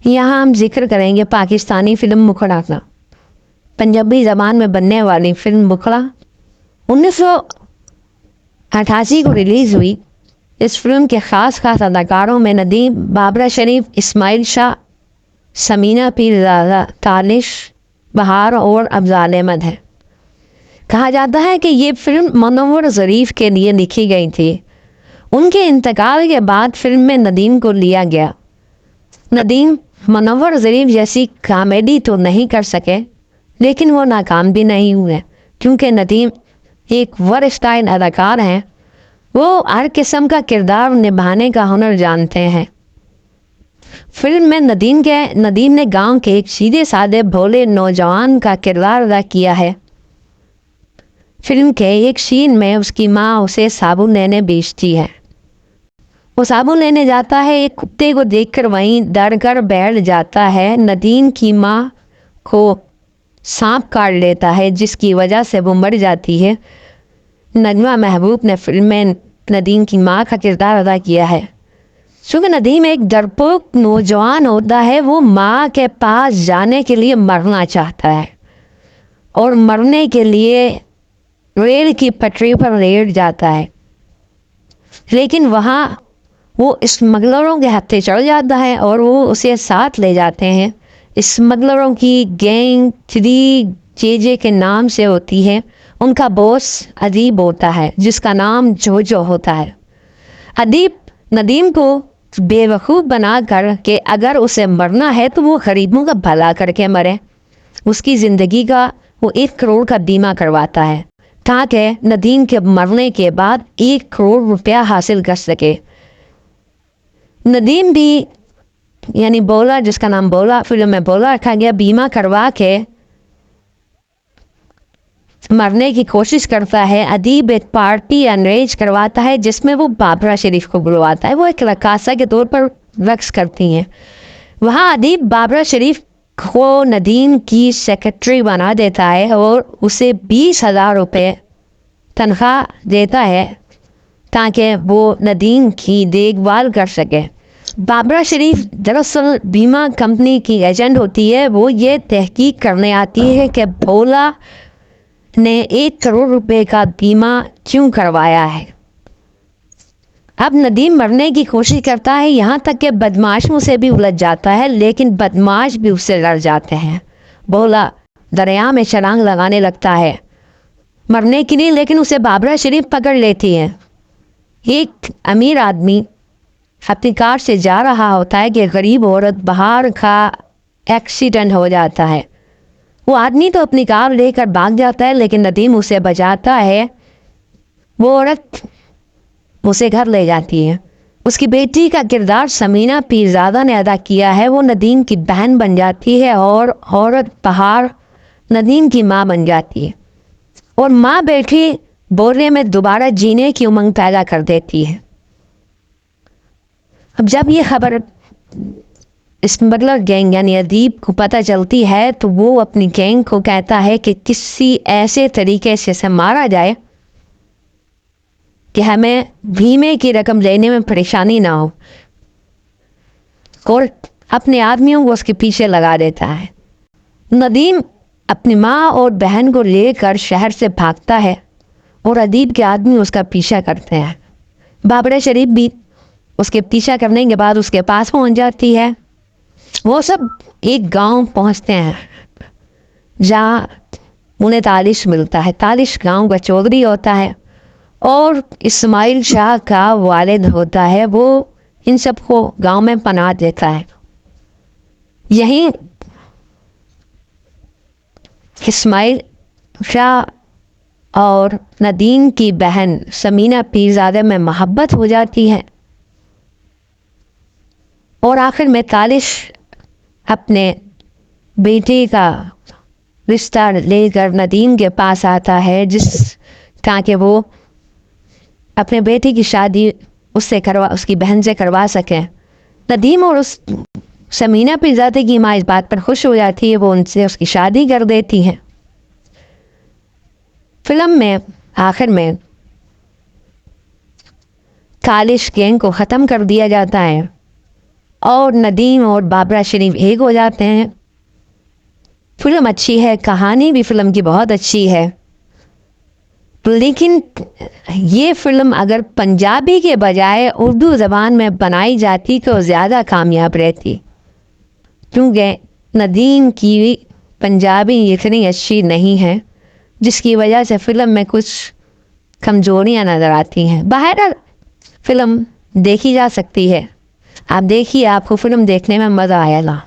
यहाँ हम जिक्र करेंगे पाकिस्तानी फिल्म मुखड़ा का। पंजाबी ज़बान में बनने वाली फिल्म मुखड़ा 1988 को रिलीज़ हुई। इस फिल्म के ख़ास अदाकारों में नदीम, बाबरा शरीफ, इस्माइल शाह, समीना पीरज़ादा, तालिश बहार और अफजाल अहमद है। कहा जाता है कि ये फिल्म मुनव्वर ज़रीफ के लिए लिखी गई थी। उनके इंतकाल के बाद फिल्म में नदीम को लिया गया। नदीम मुनव्वर ज़रीफ जैसी कॉमेडी तो नहीं कर सके, लेकिन वो नाकाम भी नहीं हुए, क्योंकि नदीम एक वर्सटाइल अदाकार हैं। वो हर किस्म का किरदार निभाने का हुनर जानते हैं। फिल्म में नदीम ने गांव के एक सीधे साधे भोले नौजवान का किरदार अदा किया है। फिल्म के एक सीन में उसकी माँ उसे साबुन लेने भेजती है। वो साबुन लेने जाता है, एक कुत्ते को देखकर वहीं डर कर बैठ जाता है। नदीम की माँ को सांप काट लेता है, जिसकी वजह से वो मर जाती है। नजमा महबूब ने फिल्म में नदीम की माँ का किरदार अदा किया है। चूँकि नदीम एक डरपोक नौजवान होता है, वो माँ के पास जाने के लिए मरना चाहता है और मरने के लिए रेल की पटरी पर लेट जाता है, लेकिन वहाँ वो स्मगलरों के हत्थे चढ़ जाता है और वो उसे साथ ले जाते हैं। स्मगलरों की गैंग 3JJ के नाम से होती है। उनका बॉस अदीब होता है, जिसका नाम जोजो होता है। अदीब नदीम को बेवकूफ़ बना कर कि अगर उसे मरना है तो वो गरीबों का भला करके मरे। उसकी ज़िंदगी का वो 1 करोड़ का बीमा करवाता है, ताकि नदीम के मरने के बाद 1 करोड़ रुपया हासिल कर सके। नदीम भी यानी बोला, जिसका नाम बोला फिल्म में बोला रखा गया, बीमा करवा के मरने की कोशिश करता है। अदीब एक पार्टी अरेंज करवाता है जिसमें वो बाबरा शरीफ को बुलवाता है। वो एक रकासा के तौर पर रक्स करती हैं। वहाँ अदीब बाबरा शरीफ को नदीम की सेक्रेटरी बना देता है और उसे 20,000 रुपये तनख्वाह देता है, ताकि वो नदीम की देखभाल कर सके। बाबरा शरीफ दरअसल बीमा कंपनी की एजेंट होती है। वो ये तहकीक करने आती है कि भोला ने 1 करोड़ रुपए का बीमा क्यों करवाया है। अब नदीम मरने की कोशिश करता है, यहाँ तक कि बदमाशों से भी उलझ जाता है, लेकिन बदमाश भी उससे लड़ जाते हैं। भोला दरिया में छलांग लगाने लगता है मरने के लिए, लेकिन उसे बाबरा शरीफ पकड़ लेती है। एक अमीर आदमी अपनी कार से जा रहा होता है कि गरीब औरत बाहर का एक्सीडेंट हो जाता है। वो आदमी तो अपनी कार लेकर भाग जाता है, लेकिन नदीम उसे बचाता है। वो औरत उसे घर ले जाती है। उसकी बेटी का किरदार समीना पीरज़ादा ने अदा किया है। वो नदीम की बहन बन जाती है और औरत बहार नदीम की माँ बन जाती है और माँ बेटी बोलने में दोबारा जीने की उमंग पैदा कर देती है। अब जब ये खबर स्मगलर गैंग यानी अदीब को पता चलती है, तो वो अपनी गैंग को कहता है कि किसी ऐसे तरीके से इसे मारा जाए कि हमें बीमे की रकम लेने में परेशानी ना हो, और अपने आदमियों को उसके पीछे लगा देता है। नदीम अपनी माँ और बहन को लेकर शहर से भागता है और अदीब के आदमी उसका पीछा करते हैं। बाबरा शरीफ भी उसके पीछा करने के बाद उसके पास पहुंच जाती है। वो सब एक गांव पहुंचते हैं जहाँ उन्हें तालिश मिलता है। तालिश गांव का चौधरी होता है और इस्माइल शाह का वालिद होता है। वो इन सबको गांव में पनाह देता है। यहीं इस्माइल शाह और नदीम की बहन समीना पीरज़ादा में मोहब्बत हो जाती है और आखिर में तालिश अपने बेटे का रिश्ता लेकर नदीम के पास आता है, ताकि वो अपने बेटे की शादी उसकी बहन से करवा सके। नदीम और उस समीना पीरज़ादा की माँ इस बात पर खुश हो जाती है। वो उनसे उसकी शादी कर देती हैं। फिल्म में आखिर में तालिश गैंग को ख़त्म कर दिया जाता है اور ندیم اور بابرا شریف ایک ہو جاتے ہیں. فلم اچھی ہے, کہانی بھی فلم کی بہت اچھی ہے, لیکن یہ فلم اگر پنجابی کے بجائے اردو زبان میں بنائی جاتی تو زیادہ کامیاب رہتی, کیونکہ ندیم کی پنجابی اتنی اچھی نہیں ہے, جس کی وجہ سے فلم میں کچھ کمزوریاں نظر آتی ہیں. بہرحال فلم دیکھی جا سکتی ہے, آپ دیکھیے, آپ کو فلم دیکھنے میں مزہ آئے گا.